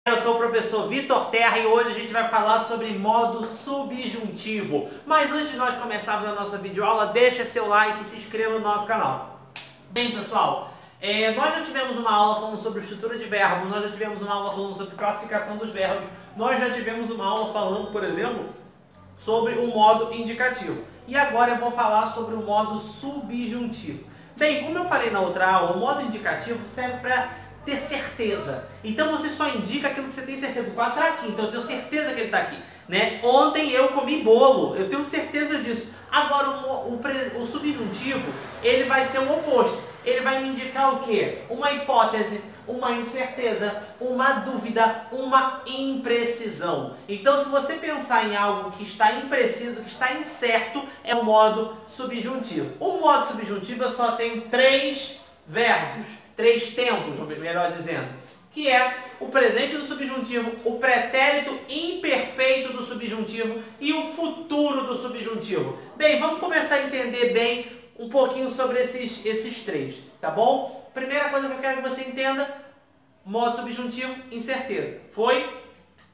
Eu sou o professor Vitor Terra e hoje a gente vai falar sobre modo subjuntivo. Mas antes de nós começarmos a nossa videoaula, deixa seu like e se inscreva no nosso canal. Bem, pessoal, nós já tivemos uma aula falando sobre estrutura de verbo, nós já tivemos uma aula falando sobre classificação dos verbos, nós já tivemos uma aula falando, por exemplo, sobre o modo indicativo. E agora eu vou falar sobre o modo subjuntivo. Bem, como eu falei na outra aula, o modo indicativo serve para ter certeza. Então você só indica aquilo que você tem certeza. O quadro está aqui, então eu tenho certeza que ele está aqui, né? Ontem eu comi bolo, eu tenho certeza disso. Agora o subjuntivo, ele vai ser o oposto. Ele vai me indicar o quê? Uma hipótese, uma incerteza, uma dúvida, uma imprecisão. Então se você pensar em algo que está impreciso, que está incerto, é o modo subjuntivo. O modo subjuntivo eu só tenho três verbos. Três tempos, melhor dizendo, que é o presente do subjuntivo, o pretérito imperfeito do subjuntivo e o futuro do subjuntivo. Bem, vamos começar a entender bem um pouquinho sobre esses três, tá bom? Primeira coisa que eu quero que você entenda, modo subjuntivo, incerteza. Foi?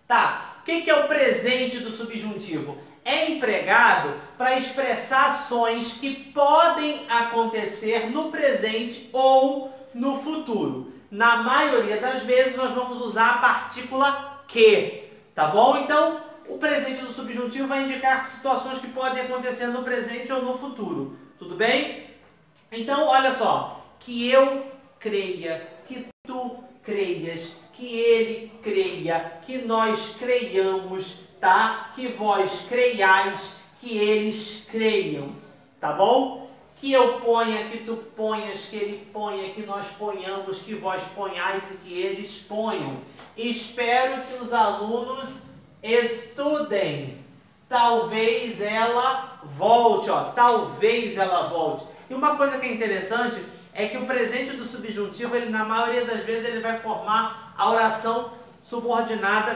Tá. O que é o presente do subjuntivo? É empregado para expressar ações que podem acontecer no presente ou no futuro. Na maioria das vezes nós vamos usar a partícula que, tá bom? Então, o presente do subjuntivo vai indicar situações que podem acontecer no presente ou no futuro. Tudo bem? Então, olha só. Que eu creia, que tu creias, que ele creia, que nós creiamos, tá? Que vós creiais, que eles creiam, tá bom? Que eu ponha, que tu ponhas, que ele ponha, que nós ponhamos, que vós ponhais e que eles ponham. Espero que os alunos estudem. Talvez ela volte, ó. Talvez ela volte. E uma coisa que é interessante é que o presente do subjuntivo, ele, na maioria das vezes, ele vai formar a oração subordinada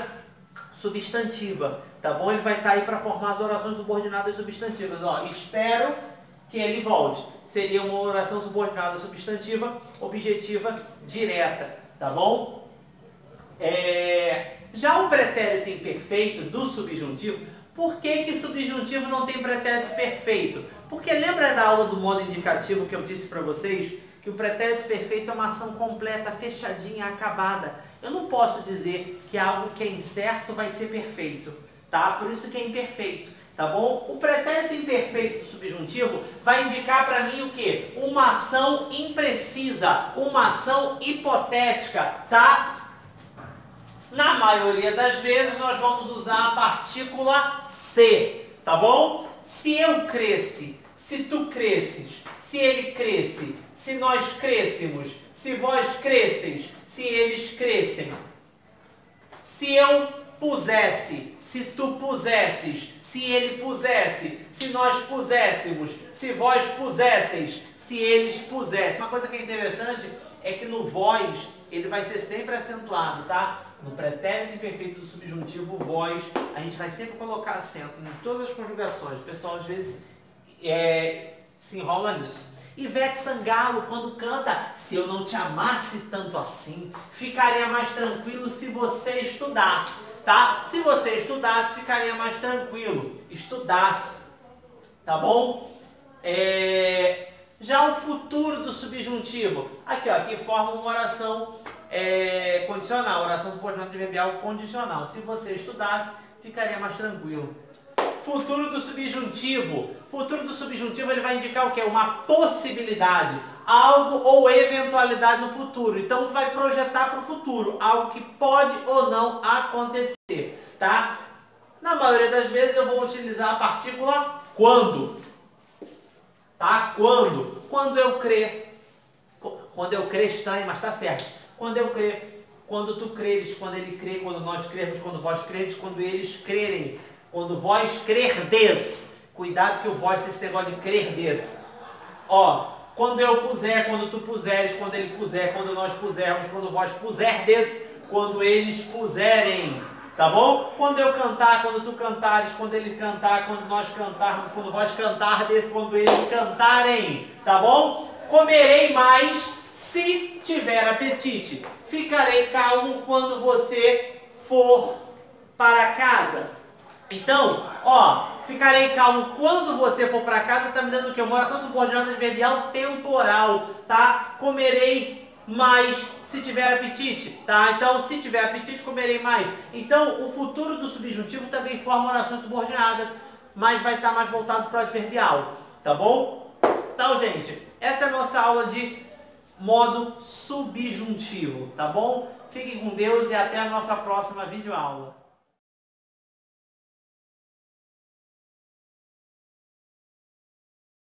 substantiva. Tá bom? Ele vai estar aí para formar as orações subordinadas substantivas. Ó, espero que ele volte. Seria uma oração subordinada substantiva, objetiva, direta, tá bom? Já o pretérito imperfeito do subjuntivo, por que subjuntivo não tem pretérito perfeito? Porque lembra da aula do modo indicativo que eu disse para vocês que o pretérito perfeito é uma ação completa, fechadinha, acabada. Eu não posso dizer que algo que é incerto vai ser perfeito, tá? Por isso que é imperfeito. Tá bom? O pretérito imperfeito do subjuntivo vai indicar para mim o quê? Uma ação imprecisa, uma ação hipotética, tá? Na maioria das vezes nós vamos usar a partícula se, tá bom? Se eu cresce, se tu cresces, se ele cresce, se nós crescemos, se vós cresceis, se eles crescem. Se eu pusesse, se tu pusesses, se ele pusesse, se nós puséssemos, se vós pusesseis, se eles pusessem. Uma coisa que é interessante é que no vós ele vai ser sempre acentuado, tá? No pretérito imperfeito do subjuntivo, vós, a gente vai sempre colocar acento em todas as conjugações. O pessoal às vezes se enrola nisso. Ivete Sangalo, quando canta, se eu não te amasse tanto assim, ficaria mais tranquilo se você estudasse, tá? Se você estudasse, ficaria mais tranquilo. Estudasse, tá bom? Já o futuro do subjuntivo, aqui, ó, aqui forma uma oração condicional, oração subordinada adverbial condicional. Se você estudasse, ficaria mais tranquilo. Futuro do subjuntivo. Futuro do subjuntivo ele vai indicar o quê? Uma possibilidade, algo ou eventualidade no futuro. Então vai projetar para o futuro, algo que pode ou não acontecer, tá? Na maioria das vezes eu vou utilizar a partícula quando. Tá? Quando? Quando eu crer. Quando eu crer estranho, mas tá certo. Quando eu crer, quando tu creres, quando ele crê, quando nós crermos, quando vós creres, quando eles crerem. Quando vós crerdes, cuidado que o vós tem esse negócio de crerdes. Ó, quando eu puser, quando tu puseres, quando ele puser, quando nós pusermos, quando vós puserdes, quando eles puserem. Tá bom? Quando eu cantar, quando tu cantares, quando ele cantar, quando nós cantarmos, quando vós cantardes, quando eles cantarem. Tá bom? Comerei mais se tiver apetite. Ficarei calmo quando você for para casa. Então, ó, ficarei calmo quando você for para casa, tá me dando o quê? Uma oração subordinada adverbial temporal, tá? Comerei mais se tiver apetite, tá? Então, se tiver apetite, comerei mais. Então, o futuro do subjuntivo também forma orações subordinadas, mas vai estar mais voltado para o adverbial, tá bom? Então, gente, essa é a nossa aula de modo subjuntivo, tá bom? Fiquem com Deus e até a nossa próxima videoaula.